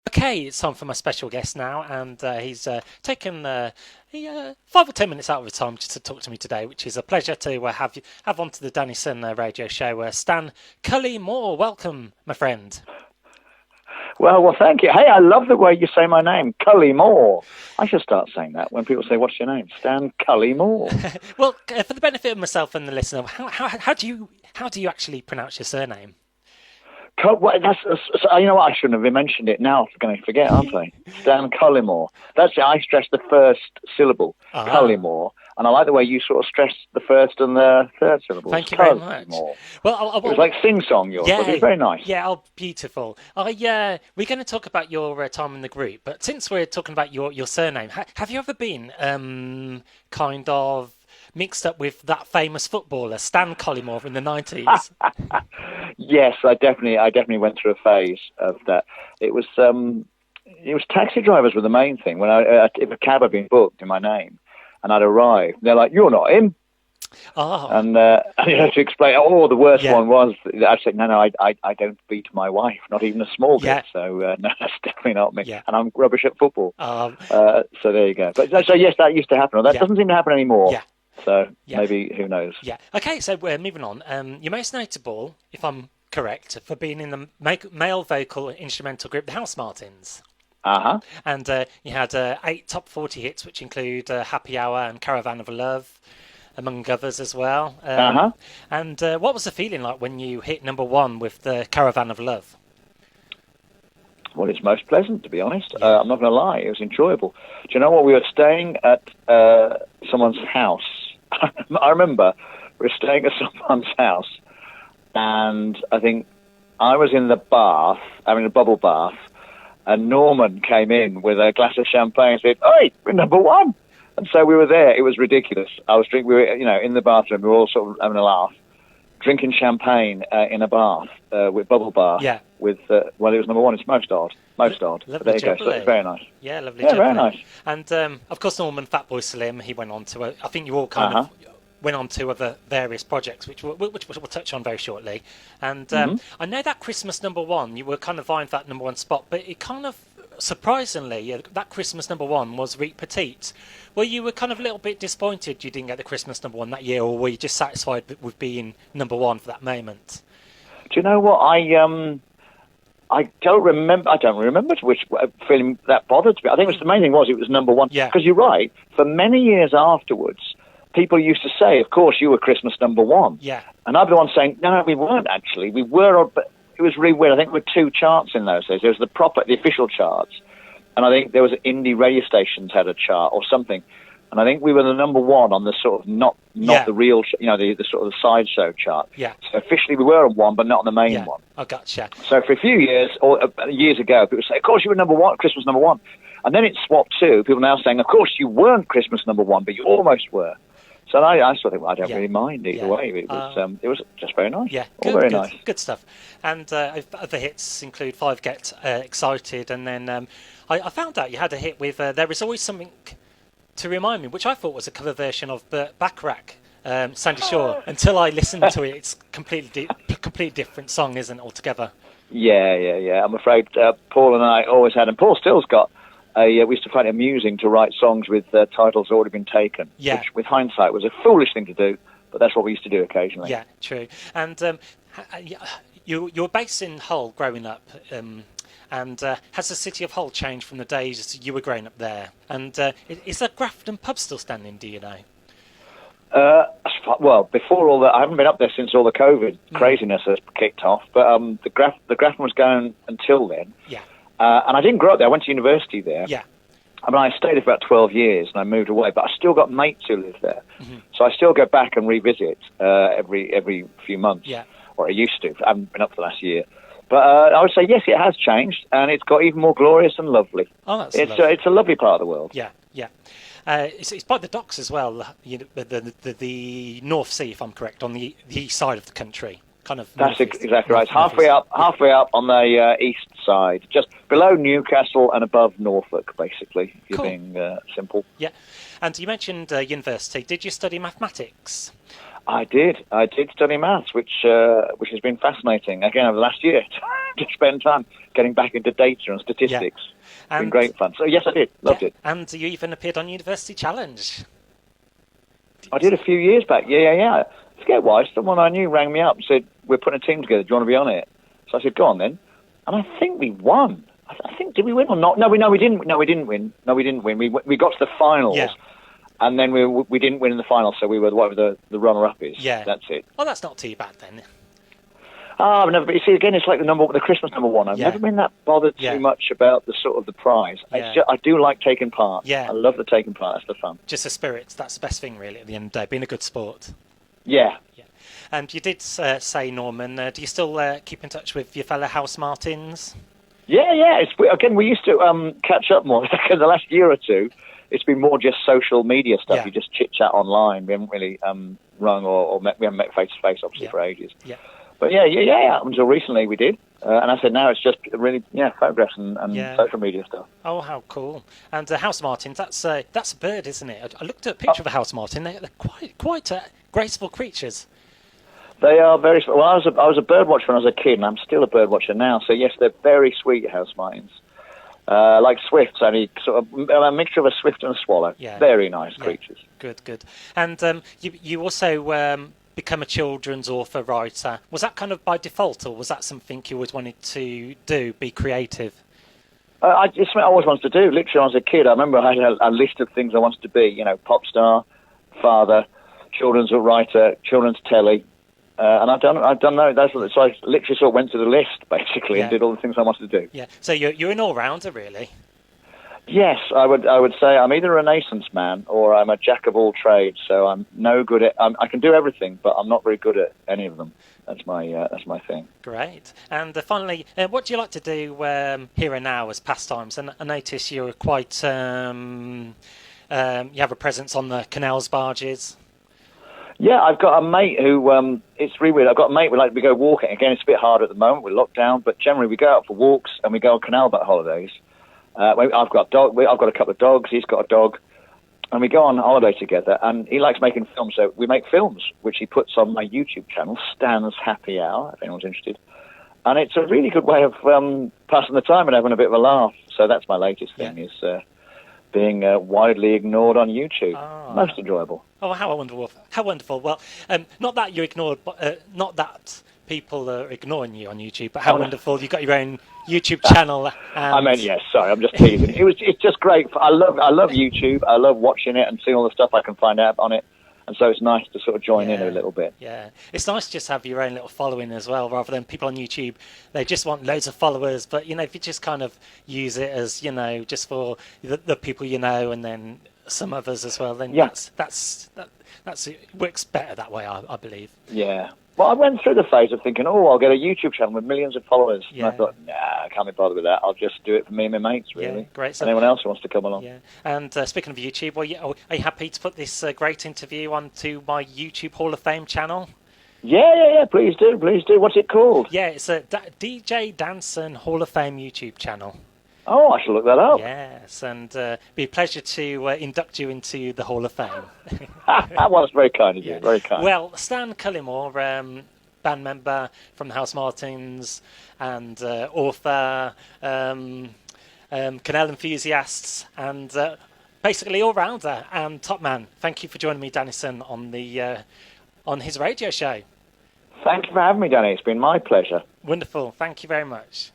Okay, it's time for my special guest now, and he's taken 5 or 10 minutes out of his time just to talk to me today, which is a pleasure to have onto the Danny Sun radio show. Stan Cullimore, welcome, my friend. Well, thank you. Hey, I love the way you say my name, Cullimore. I should start saying that when people say, "What's your name?" Stan Cullimore. Well, for the benefit of myself and the listener, how do you actually pronounce your surname? You know what? I shouldn't have mentioned it. Now I'm going to forget, aren't I? Stan Cullimore. That's it. I stress the first syllable, Cullimore, and I like the way you sort of stress the first and the third syllables. Thank you very much. Well, it was like sing-song yours, but it was very nice. Yeah, oh, beautiful. We're going to talk about your time in the group, but since we're talking about your surname, have you ever been kind of mixed up with that famous footballer Stan Cullimore in the 90s? Yes, I definitely went through a phase of that. It was taxi drivers were the main thing. If a cab had been booked in my name and I'd arrived, they're like, "You're not him." Oh. And you had to explain. Oh, the worst one was I'd say, no, I don't beat my wife, not even a small bit. So no, that's definitely not me. Yeah. And I'm rubbish at football. So there you go. But so yes, that used to happen. That doesn't seem to happen anymore. Yeah. So maybe, who knows? Yeah. Okay, so we're moving on. You're most notable, if I'm correct, for being in the male vocal instrumental group, the Housemartins. Uh-huh. And you had 8 top 40 hits, which include Happy Hour and Caravan of Love, among others as well. And what was the feeling like when you hit number one with the Caravan of Love? Well, it's most pleasant, to be honest. I'm not going to lie. It was enjoyable. Do you know what? We were staying at someone's house. I remember we were staying at someone's house, and I think I was in the bath, having a bubble bath, and Norman came in with a glass of champagne and said, "Oi, we're number one." And so we were there. It was ridiculous. We were, in the bathroom. We were all sort of having a laugh, drinking champagne in a bath, with bubble bath. Yeah. With it was number one. It's most odd. But there you go. So it's very nice. Yeah, lovely. Yeah, very nice. And of course, Norman Fatboy Slim. He went on to. I think you all kind of went on to other various projects, which we'll touch on very shortly. And I know that Christmas number one, you were kind of vying for that number one spot, but it kind of surprisingly, that Christmas number one was Reet Petite. Well, you were kind of a little bit disappointed you didn't get the Christmas number one that year, or were you just satisfied with being number one for that moment? Do you know what? I don't remember which feeling that bothered me. I think the main thing was it was number one. Yeah. Because you're right. For many years afterwards, people used to say, "Of course, you were Christmas number one." Yeah. And I'd be the one saying, "No, we weren't actually. We were, but it was really weird." I think there were 2 charts in those days. There was the official charts, and I think there was indie radio stations had a chart or something. And I think we were the number one on the sort of not the real, the sort of the sideshow chart. Yeah. So officially we were on one, but not on the main one. I gotcha. So for a few years, or years ago, people say, "Of course you were number one, Christmas number one," and then it swapped to people now saying, "Of course you weren't Christmas number one, but you almost were." So I sort of I don't really mind either way. It was just very nice. Yeah, all very nice. Good stuff. And other hits include Five Get Excited, and then I found out you had a hit with There Is Always Something to Remind Me, which I thought was a cover version of Burt Bacharach, Sandy Shore. Until I listened to it, it's completely different song, isn't it, altogether? Yeah. I'm afraid Paul and I always had, and Paul still's got. We used to find it amusing to write songs with titles already been taken, which, with hindsight, was a foolish thing to do, but that's what we used to do occasionally. Yeah, true. And you were based in Hull growing up, and has the city of Hull changed from the days you were growing up there? And is the Grafton pub still standing, do you know? Well, before all that, I haven't been up there since all the COVID craziness has kicked off, but the Grafton was going until then. Yeah. And I didn't grow up there. I went to university there. Yeah. I mean, I stayed there for about 12 years and I moved away, but I still got mates who live there. So I still go back and revisit every few months. Yeah. Or I used to. I haven't been up for the last year. But I would say, yes, it has changed, and it's got even more glorious and lovely. Oh, that's lovely. lovely. It's a lovely part of the world. Yeah. It's by the docks as well, the North Sea, if I'm correct, on the east side of the country. That's exactly right. It's halfway up on the east side, just below Newcastle and above Norfolk, basically, if you're being simple. Yeah. And you mentioned university. Did you study mathematics? I did study maths, which has been fascinating again over the last year to spend time getting back into data and statistics. It's been great fun. So yes, I did, loved it. And you even appeared on University Challenge. I did a few years back. Yeah. I forget why. Someone I knew rang me up and said, "We're putting a team together. Do you want to be on it?" So I said, "Go on then." And I think we won. I think, did we win or not? No, we didn't. No, we didn't win. We got to the finals. Yeah. And then we didn't win in the final, so we were whatever the runner-up is. Yeah. That's it. Well, that's not too bad then. But you see, again, it's like the Christmas number one. I've never been that bothered too much about the prize. Yeah. I do like taking part. Yeah. I love the taking part. That's the fun. Just the spirit. That's the best thing, really, at the end of the day, being a good sport. Yeah. And you did say, Norman, do you still keep in touch with your fellow Housemartins? Yeah. Again, we used to catch up more. In the last year or two, it's been more just social media stuff. Yeah. You just chit-chat online. We haven't really rung or met. We haven't met face-to-face, obviously, for ages. Yeah. But yeah. Until recently we did. And I said now it's just really, photographs and social media stuff. Oh, how cool. And Housemartins, that's a bird, isn't it? I looked at a picture of a Housemartin. They're quite graceful creatures. They are very... Well, I was a bird watcher when I was a kid, and I'm still a bird watcher now. So, yes, they're very sweet Housemartins. Like swifts, only sort of a mixture of a swift and a swallow. Yeah. Very nice creatures. Good. And you also become a children's author writer. Was that kind of by default, or was that something you always wanted to do, be creative? It's something I always wanted to do. Literally, when I was a kid, I remember I had a list of things I wanted to be. Pop star, father, children's writer, children's telly. And I've done those. So I literally sort of went to the list, basically, and did all the things I wanted to do. Yeah. So you're an all-rounder, really. Yes, I would say I'm either a Renaissance man or I'm a jack of all trades. So I'm no good at. I can do everything, but I'm not very good at any of them. That's my thing. Great. And finally, what do you like to do here and now as pastimes? And I notice you're quite. You have a presence on the canals barges. Yeah, I've got a mate who, it's really weird. I've got a mate we go walking. Again, it's a bit hard at the moment. We're locked down, but generally we go out for walks and we go on canal boat holidays. I've got a couple of dogs. He's got a dog. And we go on holiday together, and he likes making films, so we make films, which he puts on my YouTube channel, Stan's Happy Hour, if anyone's interested. And it's a really good way of passing the time and having a bit of a laugh. So that's my latest thing, is being widely ignored on YouTube. Oh. Most enjoyable. Oh, how wonderful! How wonderful! Well, not that you're ignored, not that people are ignoring you on YouTube, but how wonderful! You've got your own YouTube channel. And... I mean, yes. Sorry, I'm just teasing. It's just great. I love YouTube. I love watching it and seeing all the stuff I can find out on it. And so it's nice to sort of join in a little bit. Yeah, it's nice to just have your own little following as well, rather than people on YouTube. They just want loads of followers, but if you just kind of use it as just for the people and then some others as well, then it works better that way, I believe. Yeah. Well, I went through the phase of thinking, I'll get a YouTube channel with millions of followers. Yeah. And I thought, I can't be bothered with that. I'll just do it for me and my mates, really. Yeah, great. So, anyone else who wants to come along. Yeah. And speaking of YouTube, are you happy to put this great interview onto my YouTube Hall of Fame channel? Yeah. Please do. What's it called? Yeah, it's a DJ Danson Hall of Fame YouTube channel. Oh, I shall look that up. Yes, and be a pleasure to induct you into the Hall of Fame. Well, that's very kind of you. Very kind. Well, Stan Cullimore, band member from the Housemartins and author, canal enthusiasts, and basically all-rounder and top man. Thank you for joining me, Dennison, on his radio show. Thank you for having me, Danny. It's been my pleasure. Wonderful. Thank you very much.